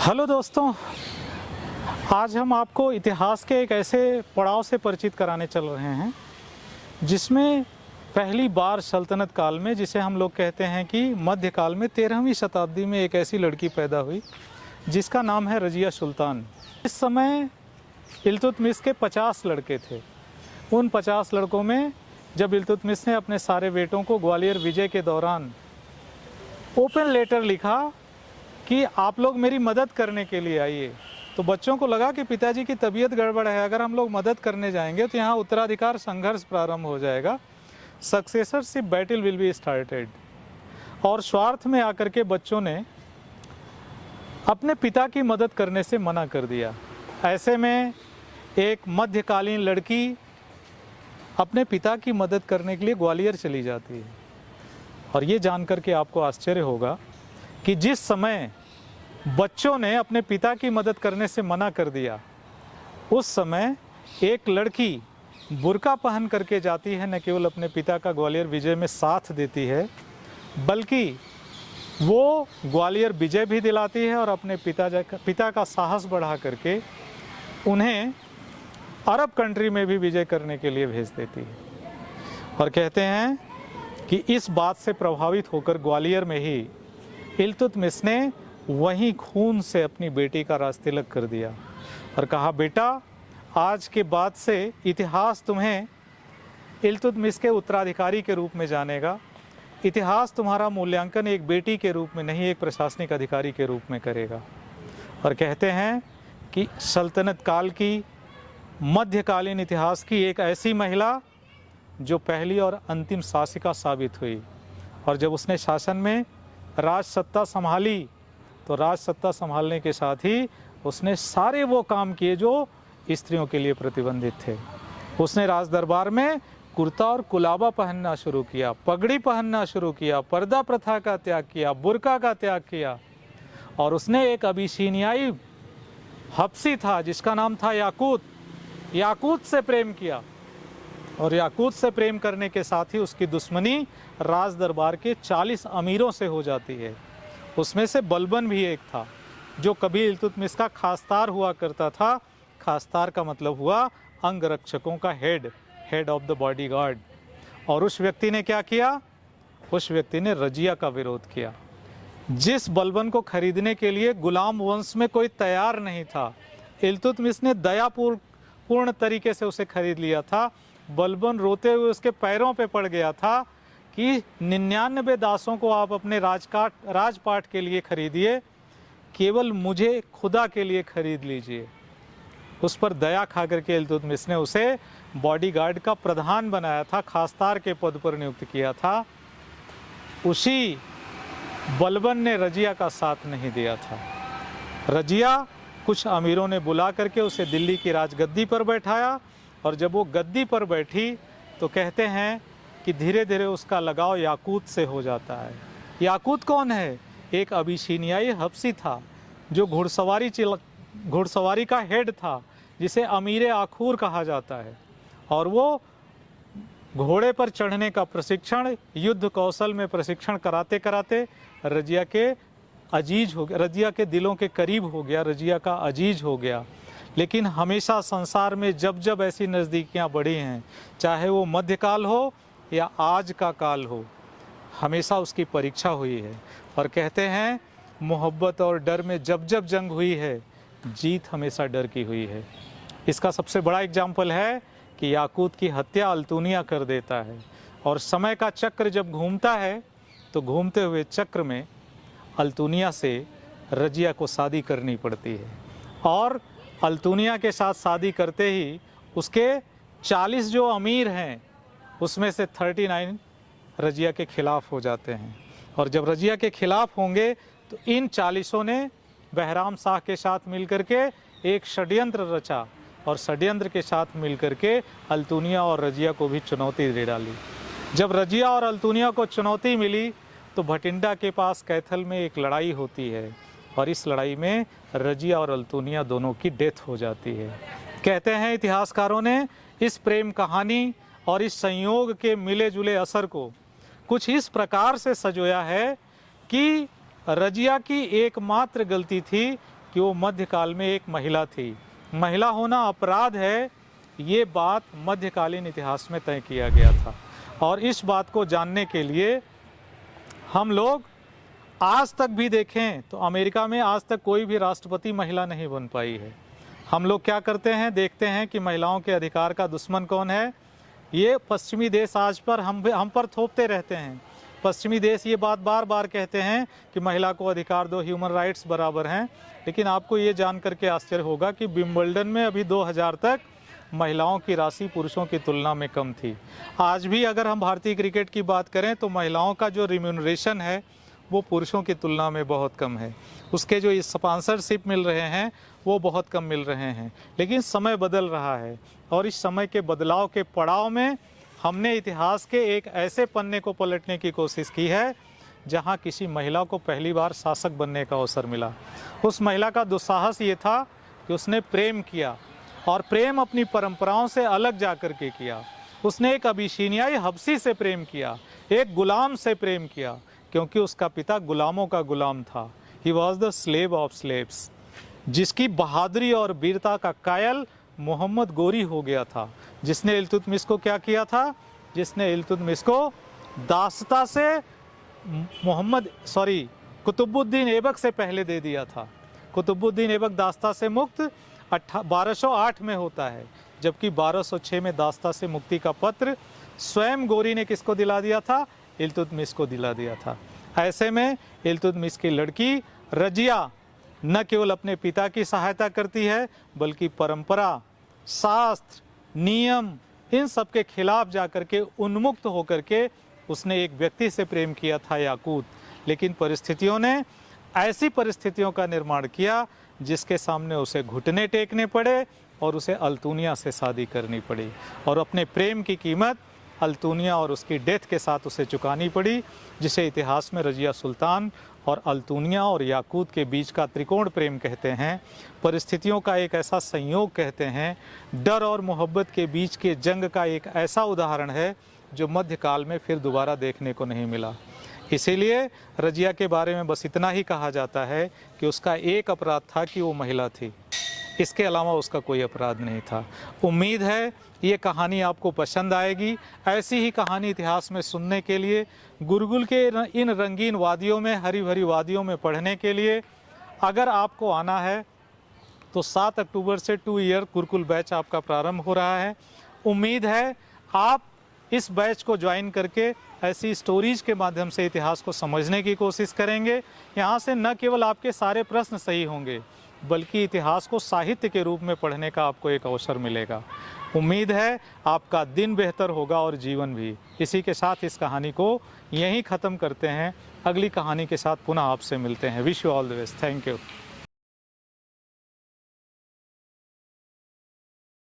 Hello दोस्तों, आज हम आपको इतिहास के एक ऐसे पड़ाव से परिचित कराने चल रहे हैं जिसमें पहली बार सल्तनत काल में, जिसे हम लोग कहते हैं कि मध्यकाल में 13वीं शताब्दी में एक ऐसी लड़की पैदा हुई जिसका नाम है रजिया सुल्तान। इस समय इल्तुतमिश के 50 लड़के थे। उन 50 लड़कों में जब इल्तुतमिश ने अपने सारे बेटों को ग्वालियर विजय के दौरान ओपन लेटर लिखा कि आप लोग मेरी मदद करने के लिए आइए, तो बच्चों को लगा कि पिताजी की तबीयत गड़बड़ है, अगर हम लोग मदद करने जाएंगे तो यहाँ उत्तराधिकार संघर्ष प्रारंभ हो जाएगा, सक्सेसरशिप बैटल विल बी स्टार्टेड। और स्वार्थ में आकर के बच्चों ने अपने पिता की मदद करने से मना कर दिया। ऐसे में एक मध्यकालीन लड़की अपने पिता की मदद करने के लिए ग्वालियर चली जाती है। और ये जानकर के आपको आश्चर्य होगा कि जिस समय बच्चों ने अपने पिता की मदद करने से मना कर दिया, उस समय एक लड़की बुर्का पहन करके जाती है, न केवल अपने पिता का ग्वालियर विजय में साथ देती है बल्कि वो ग्वालियर विजय भी दिलाती है और अपने पिता का साहस बढ़ा करके उन्हें अरब कंट्री में भी विजय करने के लिए भेज देती है। और कहते हैं कि इस बात से प्रभावित होकर ग्वालियर में ही इल्तुतमिश ने वहीं खून से अपनी बेटी का राजतिलक कर दिया और कहा, बेटा आज के बाद से इतिहास तुम्हें इल्तुतमिश के उत्तराधिकारी के रूप में जानेगा। इतिहास तुम्हारा मूल्यांकन एक बेटी के रूप में नहीं, एक प्रशासनिक अधिकारी के रूप में करेगा। और कहते हैं कि सल्तनत काल की, मध्यकालीन इतिहास की एक ऐसी महिला जो पहली और अंतिम शासिका साबित हुई, और जब उसने शासन में राज सत्ता संभाली तो राज सत्ता संभालने के साथ ही उसने सारे वो काम किए जो स्त्रियों के लिए प्रतिबंधित थे। उसने राज दरबार में कुर्ता और कुलाबा पहनना शुरू किया, पगड़ी पहनना शुरू किया, पर्दा प्रथा का त्याग किया, बुर्का का त्याग किया। और उसने एक अबिसीनियाई हबसी था जिसका नाम था याकूत, याकूत से प्रेम किया। और याकूत से प्रेम करने के साथ ही उसकी दुश्मनी राज दरबार के 40 अमीरों से हो जाती है। उसमें से बलबन भी एक था जो कभी इल्तुतमिश का खासतार हुआ करता था। खासतार का मतलब हुआ अंगरक्षकों का हेड ऑफ द बॉडीगार्ड। और उस व्यक्ति ने क्या किया? उस व्यक्ति ने रजिया का विरोध किया। जिस बलबन को खरीदने के लिए गुलाम वंश में कोई तैयार नहीं था, इल्तुतमिश ने दयापूर्ण तरीके से उसे खरीद लिया था। बलबन रोते हुए उसके पैरों पे पड़ गया था कि 99 दासों को आप अपने राजपाट के लिए खरीदिए, केवल मुझे खुदा के लिए खरीद लीजिए। उस पर दया खा करके इल्तुतमिश ने उसे बॉडीगार्ड का प्रधान बनाया था, खासतार के पद पर नियुक्त किया था। उसी बलबन ने रजिया का साथ नहीं दिया था। रजिया कुछ अमीरों ने बुला करके उसे दिल्ली की राजगद्दी पर बैठाया, और जब वो गद्दी पर बैठी तो कहते हैं कि धीरे धीरे उसका लगाव याकूत से हो जाता है। याकूत कौन है? एक अबिसीनियाई हबसी था जो घुड़सवारी का हेड था, जिसे अमीर आखूर कहा जाता है। और वो घोड़े पर चढ़ने का प्रशिक्षण, युद्ध कौशल में प्रशिक्षण कराते कराते रजिया के अजीज हो गया, रजिया के दिलों के करीब हो गया, रजिया का अजीज हो गया। लेकिन हमेशा संसार में जब जब ऐसी नज़दीकियाँ बढ़ी हैं, चाहे वो मध्यकाल हो या आज का काल हो, हमेशा उसकी परीक्षा हुई है। और कहते हैं मोहब्बत और डर में जब जब जंग हुई है, जीत हमेशा डर की हुई है। इसका सबसे बड़ा एग्जाम्पल है कि याकूत की हत्या अल्तुनिया कर देता है। और समय का चक्र जब घूमता है तो घूमते हुए चक्र में अल्तुनिया से रजिया को शादी करनी पड़ती है। और अल्तुनिया के साथ शादी करते ही उसके 40 जो अमीर हैं उसमें से 39 रजिया के खिलाफ हो जाते हैं। और जब रजिया के खिलाफ होंगे तो इन 40 ने बहराम शाह के साथ मिलकर के एक षड्यंत्र रचा, और षड्यंत्र के साथ मिलकर के अल्तुनिया और रजिया को भी चुनौती दे डाली। जब रजिया और अल्तुनिया को चुनौती मिली तो भटिंडा के पास कैथल में एक लड़ाई होती है, और इस लड़ाई में रजिया और अल्तुनिया दोनों की डेथ हो जाती है। कहते हैं इतिहासकारों ने इस प्रेम कहानी और इस संयोग के मिले जुले असर को कुछ इस प्रकार से सजोया है कि रजिया की एकमात्र गलती थी कि वो मध्यकाल में एक महिला थी। महिला होना अपराध है, ये बात मध्यकालीन इतिहास में तय किया गया था। और इस बात को जानने के लिए हम लोग आज तक भी देखें तो अमेरिका में आज तक कोई भी राष्ट्रपति महिला नहीं बन पाई है। हम लोग क्या करते हैं, देखते हैं कि महिलाओं के अधिकार का दुश्मन कौन है। ये पश्चिमी देश आज पर हम पर थोपते रहते हैं। पश्चिमी देश ये बात बार बार कहते हैं कि महिला को अधिकार दो, ह्यूमन राइट्स बराबर हैं। लेकिन आपको ये जान करके आश्चर्य होगा कि विंबलडन में अभी 2000 तक महिलाओं की राशि पुरुषों की तुलना में कम थी। आज भी अगर हम भारतीय क्रिकेट की बात करें तो महिलाओं का जो रिम्यूनरेशन है वो पुरुषों की तुलना में बहुत कम है। उसके जो स्पॉन्सरशिप मिल रहे हैं वो बहुत कम मिल रहे हैं। लेकिन समय बदल रहा है और इस समय के बदलाव के पड़ाव में हमने इतिहास के एक ऐसे पन्ने को पलटने की कोशिश की है जहां किसी महिला को पहली बार शासक बनने का अवसर मिला। उस महिला का दुस्साहस ये था कि उसने प्रेम किया और प्रेम अपनी परंपराओं से अलग जाकर के किया। उसने एक अबिसीनियाई हबशी से प्रेम किया, एक गुलाम से प्रेम किया, क्योंकि उसका पिता गुलामों का गुलाम था। He was the slave of slaves. जिसकी बहादुरी और वीरता का कायल मोहम्मद गोरी हो गया था, जिसने इल्तुतमिश को क्या किया था, जिसने इल्तुतमिश को दासता से कुतुबुद्दीन ऐबक से पहले दे दिया था। कुतुबुद्दीन ऐबक दासता से मुक्त 1208 में होता है, जबकि 1206 में दासता से मुक्ति का पत्र स्वयं गोरी ने किसको दिला दिया था, इल्तुतमिश को दिला दिया था। ऐसे में इल्तुतमिश की लड़की रजिया न केवल अपने पिता की सहायता करती है बल्कि परंपरा, शास्त्र, नियम, इन सब के खिलाफ जाकर के उन्मुक्त होकर के उसने एक व्यक्ति से प्रेम किया था, याकूत। लेकिन परिस्थितियों ने ऐसी परिस्थितियों का निर्माण किया जिसके सामने उसे घुटने टेकने पड़े और उसे अल्तुनिया से शादी करनी पड़ी और अपने प्रेम की कीमत अल्तुनिया और उसकी डेथ के साथ उसे चुकानी पड़ी, जिसे इतिहास में रजिया सुल्तान और अल्तुनिया और याकूत के बीच का त्रिकोण प्रेम कहते हैं। परिस्थितियों का एक ऐसा संयोग कहते हैं। डर और मोहब्बत के बीच के जंग का एक ऐसा उदाहरण है जो मध्यकाल में फिर दोबारा देखने को नहीं मिला। इसीलिए रजिया के बारे में बस इतना ही कहा जाता है कि उसका एक अपराध था कि वो महिला थी, इसके अलावा उसका कोई अपराध नहीं था। उम्मीद है ये कहानी आपको पसंद आएगी। ऐसी ही कहानी इतिहास में सुनने के लिए, गुरुकुल के इन रंगीन वादियों में, हरी भरी वादियों में पढ़ने के लिए अगर आपको आना है तो 7 अक्टूबर से 2 ईयर गुरुकुल बैच आपका प्रारंभ हो रहा है। उम्मीद है आप इस बैच को ज्वाइन करके ऐसी स्टोरीज के माध्यम से इतिहास को समझने की कोशिश करेंगे। यहाँ से न केवल आपके सारे प्रश्न सही होंगे बल्कि इतिहास को साहित्य के रूप में पढ़ने का आपको एक अवसर मिलेगा। उम्मीद है आपका दिन बेहतर होगा और जीवन भी। इसी के साथ इस कहानी को यहीं ख़त्म करते हैं। अगली कहानी के साथ पुनः आपसे मिलते हैं। Wish you all the best. Thank you.